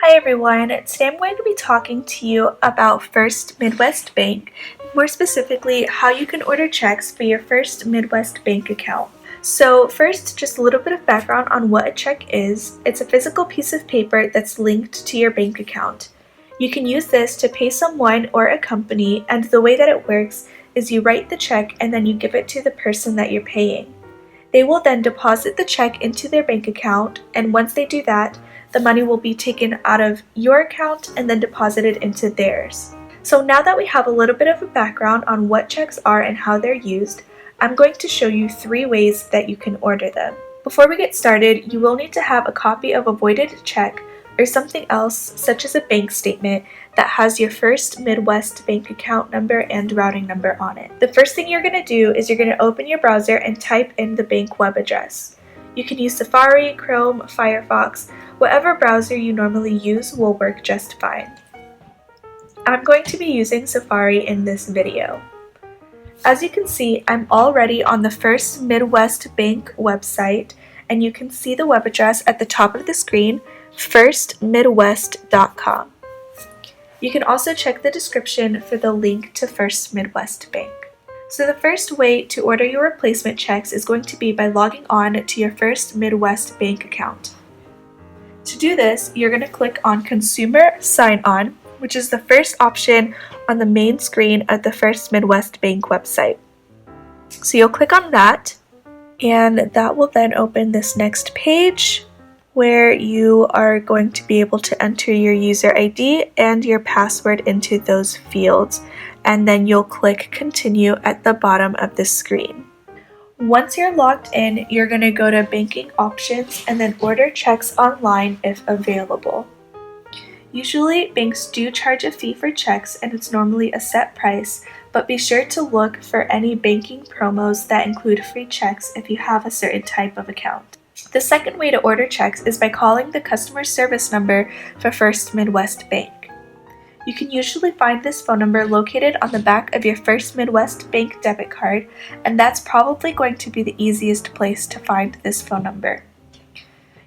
Hi everyone, today I'm going to be talking to you about First Midwest Bank, more specifically how you can order checks for your First Midwest Bank account. So first, just a little bit of background on what a check is. It's a physical piece of paper that's linked to your bank account. You can use this to pay someone or a company, and the way that it works is you write the check and then you give it to the person that you're paying. They will then deposit the check into their bank account, and once they do that, the money will be taken out of your account and then deposited into theirs. So now that we have a little bit of a background on what checks are and how they're used, I'm going to show you 3 ways that you can order them. Before we get started, you will need to have a copy of a voided check or something else, such as a bank statement, that has your First Midwest Bank account number and routing number on it. The first thing you're going to do is you're going to open your browser and type in the bank web address. You can use Safari, Chrome, Firefox, whatever browser you normally use will work just fine. I'm going to be using Safari in this video. As you can see, I'm already on the First Midwest Bank website, and you can see the web address at the top of the screen, firstmidwest.com. You can also check the description for the link to First Midwest Bank. So the first way to order your replacement checks is going to be by logging on to your First Midwest Bank account. To do this, you're going to click on Consumer Sign On, which is the first option on the main screen of the First Midwest Bank website. So you'll click on that, and that will then open this next page where you are going to be able to enter your user ID and your password into those fields, and then you'll click Continue at the bottom of the screen. Once you're logged in, you're going to go to Banking Options and then Order Checks Online if available. Usually, banks do charge a fee for checks, and it's normally a set price, but be sure to look for any banking promos that include free checks if you have a certain type of account. The second way to order checks is by calling the customer service number for First Midwest Bank. You can usually find this phone number located on the back of your First Midwest Bank debit card, and that's probably going to be the easiest place to find this phone number.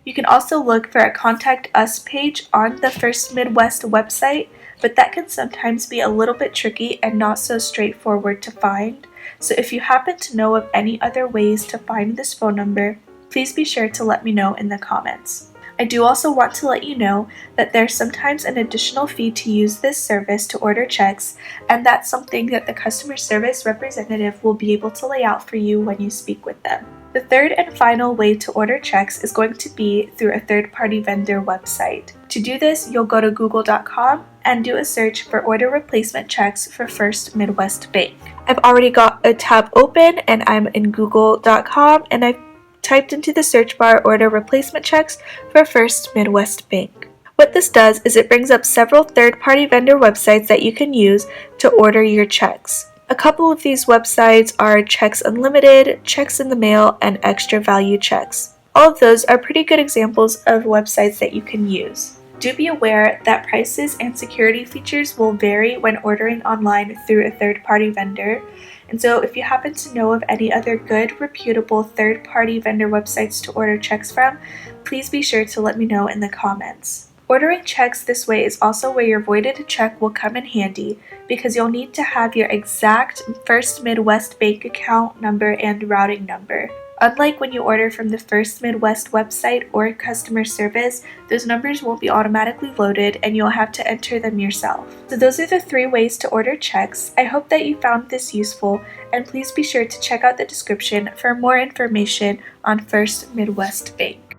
You can also look for a Contact Us page on the First Midwest website, but that can sometimes be a little bit tricky and not so straightforward to find. So if you happen to know of any other ways to find this phone number, please be sure to let me know in the comments. I do also want to let you know that there's sometimes an additional fee to use this service to order checks, and that's something that the customer service representative will be able to lay out for you when you speak with them. The third and final way to order checks is going to be through a third-party vendor website. To do this, you'll go to google.com and do a search for order replacement checks for First Midwest Bank. I've already got a tab open and I'm in google.com, and I've typed into the search bar order replacement checks for First Midwest Bank. What this does is it brings up several third-party vendor websites that you can use to order your checks. A couple of these websites are Checks Unlimited, Checks in the Mail, and Extra Value Checks. All of those are pretty good examples of websites that you can use. Do be aware that prices and security features will vary when ordering online through a third-party vendor, and so if you happen to know of any other good, reputable third-party vendor websites to order checks from, please be sure to let me know in the comments. Ordering checks this way is also where your voided check will come in handy, because you'll need to have your exact First Midwest Bank account number and routing number. Unlike when you order from the First Midwest website or customer service, those numbers won't be automatically loaded and you'll have to enter them yourself. So those are the 3 ways to order checks. I hope that you found this useful, and please be sure to check out the description for more information on First Midwest Bank.